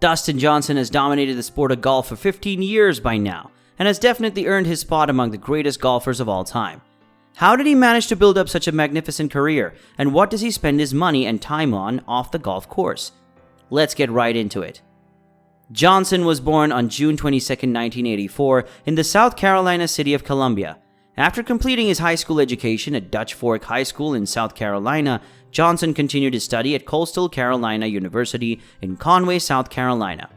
Dustin Johnson has dominated the sport of golf for 15 years by now, and has definitely earned his spot among the greatest golfers of all time. How did he manage to build up such a magnificent career, and what does he spend his money and time on off the golf course? Let's get right into it. Johnson was born on June 22, 1984, in the South Carolina city of Columbia. After completing his high school education at Dutch Fork High School in South Carolina, Johnson continued his study at Coastal Carolina University in Conway, South Carolina.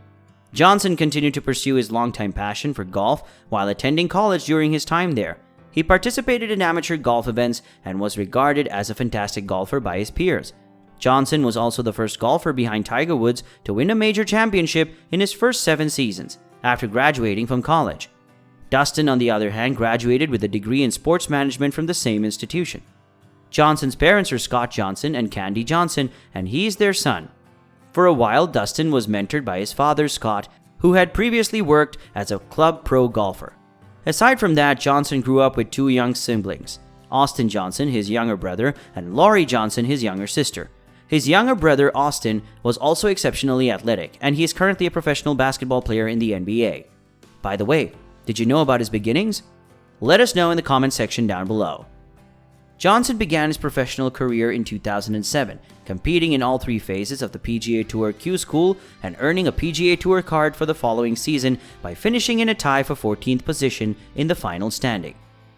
Johnson continued to pursue his longtime passion for golf while attending college during his time there. He participated in amateur golf events and was regarded as a fantastic golfer by his peers. Johnson was also the first golfer behind Tiger Woods to win a major championship in his first 7 seasons after graduating from college. Dustin, on the other hand, graduated with a degree in sports management from the same institution. Johnson's parents are Scott Johnson and Candy Johnson, and he is their son. For a while, Dustin was mentored by his father, Scott, who had previously worked as a club pro golfer. Aside from that, Johnson grew up with 2 young siblings, Austin Johnson, his younger brother, and Laurie Johnson, his younger sister. His younger brother, Austin, was also exceptionally athletic, and he is currently a professional basketball player in the NBA. By the way, did you know about his beginnings? Let us know in the comment section down below. Johnson began his professional career in 2007, competing in all 3 phases of the PGA Tour Q School and earning a PGA Tour card for the following season by finishing in a tie for 14th position in the final standing.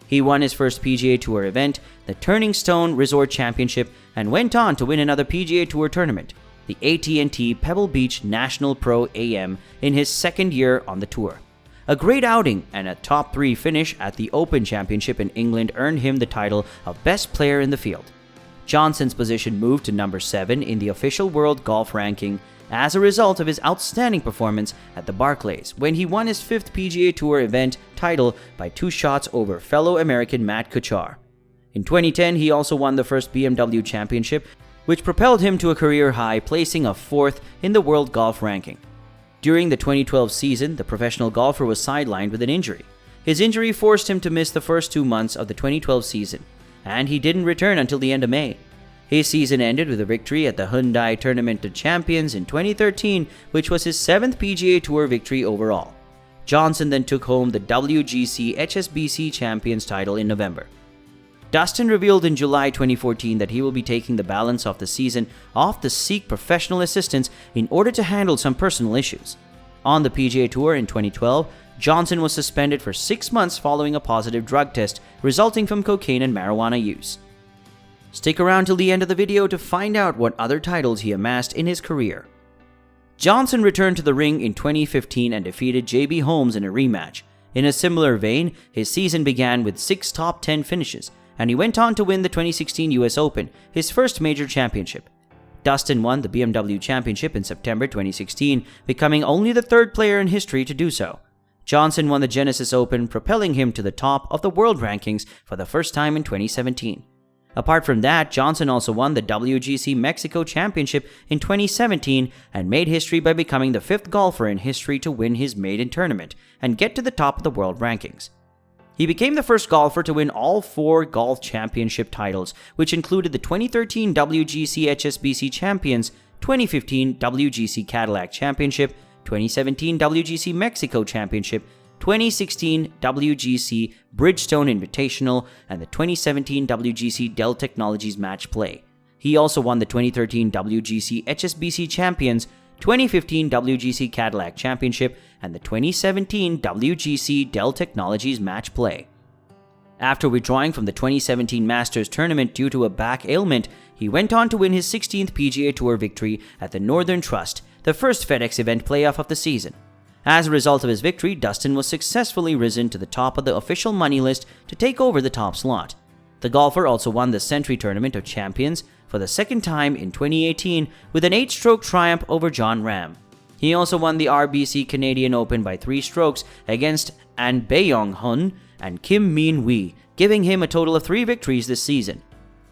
He won his first PGA Tour event, the Turning Stone Resort Championship, and went on to win another PGA Tour tournament, the AT&T Pebble Beach National Pro AM, in his second year on the tour. A great outing and a top 3 finish at the Open Championship in England earned him the title of Best Player in the field. Johnson's position moved to number 7 in the official world golf ranking as a result of his outstanding performance at the Barclays when he won his 5th PGA Tour event title by 2 shots over fellow American Matt Kuchar. In 2010, he also won the first BMW Championship, which propelled him to a career high, placing a 4th in the world golf ranking. During the 2012 season, the professional golfer was sidelined with an injury. His injury forced him to miss the first 2 months of the 2012 season, and he didn't return until the end of May. His season ended with a victory at the Hyundai Tournament of Champions in 2013, which was his 7th PGA Tour victory overall. Johnson then took home the WGC HSBC Champions title in November. Dustin revealed in July 2014 that he will be taking the balance of the season off to seek professional assistance in order to handle some personal issues. On the PGA Tour in 2012, Johnson was suspended for 6 months following a positive drug test resulting from cocaine and marijuana use. Stick around till the end of the video to find out what other titles he amassed in his career. Johnson returned to the ring in 2015 and defeated J.B. Holmes in a rematch. In a similar vein, his season began with 6 top 10 finishes, and he went on to win the 2016 US Open, his first major championship. Dustin won the BMW Championship in September 2016, becoming only the 3rd player in history to do so. Johnson won the Genesis Open, propelling him to the top of the world rankings for the first time in 2017. Apart from that, Johnson also won the WGC Mexico Championship in 2017 and made history by becoming the 5th golfer in history to win his maiden tournament and get to the top of the world rankings. He became the first golfer to win all 4 golf championship titles, which included the 2013 WGC HSBC Champions, 2015 WGC Cadillac Championship, 2017 WGC Mexico Championship, 2016 WGC Bridgestone Invitational, and the 2017 WGC Dell Technologies Match Play. He also won the 2013 WGC HSBC Champions, 2015 WGC Cadillac Championship, and the 2017 WGC Dell Technologies Match Play. After withdrawing from the 2017 Masters Tournament due to a back ailment, he went on to win his 16th PGA Tour victory at the Northern Trust, the first FedEx event playoff of the season. As a result of his victory, Dustin was successfully risen to the top of the official money list to take over the top slot. The golfer also won the Century Tournament of Champions for the 2nd time in 2018 with an 8-stroke triumph over John Ram. He also won the RBC Canadian Open by 3 strokes against An Baeyong Hun and Kim Min Wee, giving him a total of 3 victories this season.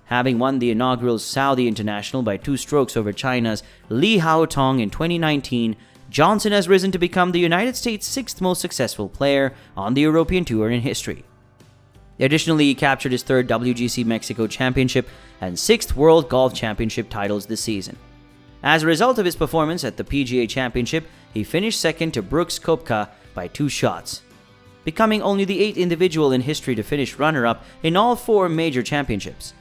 Having won the inaugural Saudi International by 2 strokes over China's Li Haotong in 2019, Johnson has risen to become the United States' 6th most successful player on the European Tour in history. Additionally, he captured his 3rd WGC Mexico Championship and 6th World Golf Championship titles this season. As a result of his performance at the PGA Championship, he finished second to Brooks Koepka by 2 shots, becoming only the 8th individual in history to finish runner-up in all 4 major championships.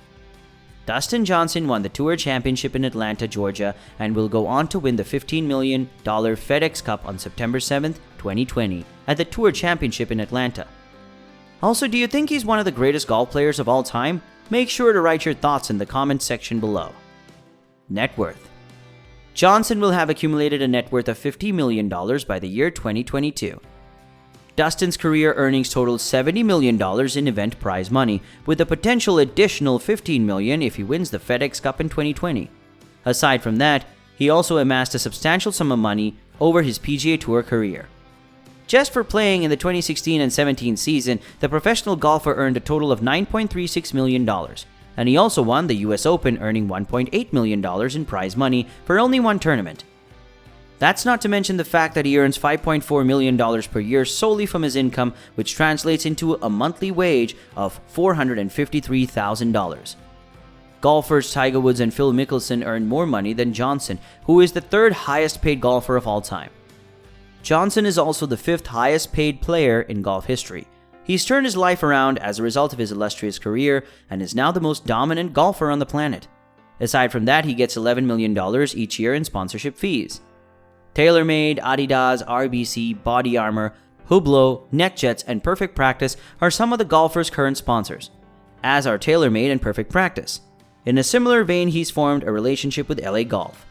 Dustin Johnson won the Tour Championship in Atlanta, Georgia, and will go on to win the $15 million FedEx Cup on September 7, 2020, at the Tour Championship in Atlanta. Also, do you think he's one of the greatest golf players of all time? Make sure to write your thoughts in the comment section below. Net worth. Johnson will have accumulated a net worth of $50 million by the year 2022. Dustin's career earnings totaled $70 million in event prize money, with a potential additional $15 million if he wins the FedEx Cup in 2020. Aside from that, he also amassed a substantial sum of money over his PGA Tour career. Just for playing in the 2016 and 17 season, the professional golfer earned a total of $9.36 million, and he also won the US Open, earning $1.8 million in prize money for only one tournament. That's not to mention the fact that he earns $5.4 million per year solely from his income, which translates into a monthly wage of $453,000. Golfers Tiger Woods and Phil Mickelson earn more money than Johnson, who is the 3rd highest paid golfer of all time. Johnson is also the 5th highest paid player in golf history. He's turned his life around as a result of his illustrious career and is now the most dominant golfer on the planet. Aside from that, he gets $11 million each year in sponsorship fees. TaylorMade, Adidas, RBC, Body Armor, Hublot, NetJets, and Perfect Practice are some of the golfer's current sponsors, as are TaylorMade and Perfect Practice. In a similar vein, he's formed a relationship with LA Golf.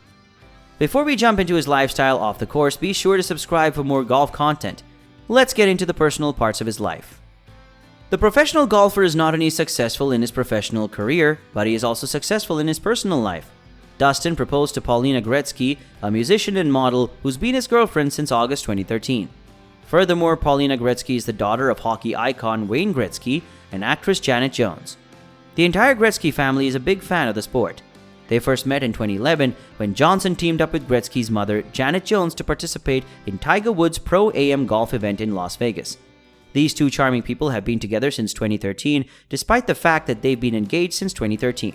Before we jump into his lifestyle off the course, be sure to subscribe for more golf content. Let's get into the personal parts of his life. The professional golfer is not only successful in his professional career, but he is also successful in his personal life. Dustin proposed to Paulina Gretzky, a musician and model who's been his girlfriend since August 2013. Furthermore, Paulina Gretzky is the daughter of hockey icon Wayne Gretzky and actress Janet Jones. The entire Gretzky family is a big fan of the sport. They first met in 2011 when Johnson teamed up with Gretzky's mother, Janet Jones, to participate in Tiger Woods' Pro AM golf event in Las Vegas. These two charming people have been together since 2013, despite the fact that they've been engaged since 2013.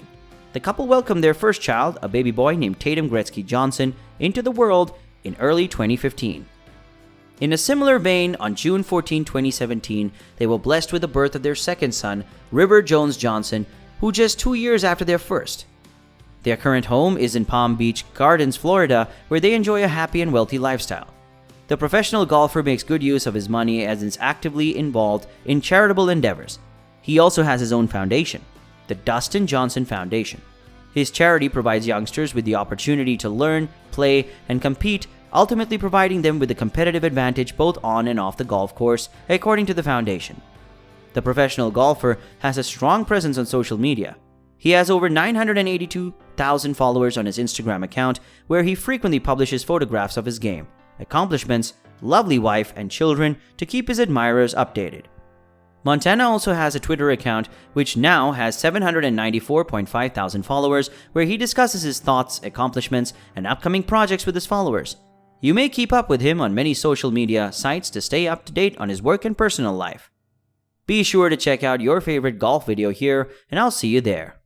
The couple welcomed their first child, a baby boy named Tatum Gretzky Johnson, into the world in early 2015. In a similar vein, on June 14, 2017, they were blessed with the birth of their second son, River Jones Johnson, who just 2 years after their first. Their current home is in Palm Beach Gardens, Florida, where they enjoy a happy and wealthy lifestyle. The professional golfer makes good use of his money as is actively involved in charitable endeavors. He also has his own foundation, the Dustin Johnson Foundation. His charity provides youngsters with the opportunity to learn, play, and compete, ultimately providing them with a competitive advantage both on and off the golf course, according to the foundation. The professional golfer has a strong presence on social media. He has over 982,000 followers on his Instagram account, where he frequently publishes photographs of his game, accomplishments, lovely wife, and children to keep his admirers updated. Montana also has a Twitter account, which now has 794.5 thousand followers, where he discusses his thoughts, accomplishments, and upcoming projects with his followers. You may keep up with him on many social media sites to stay up to date on his work and personal life. Be sure to check out your favorite golf video here, and I'll see you there.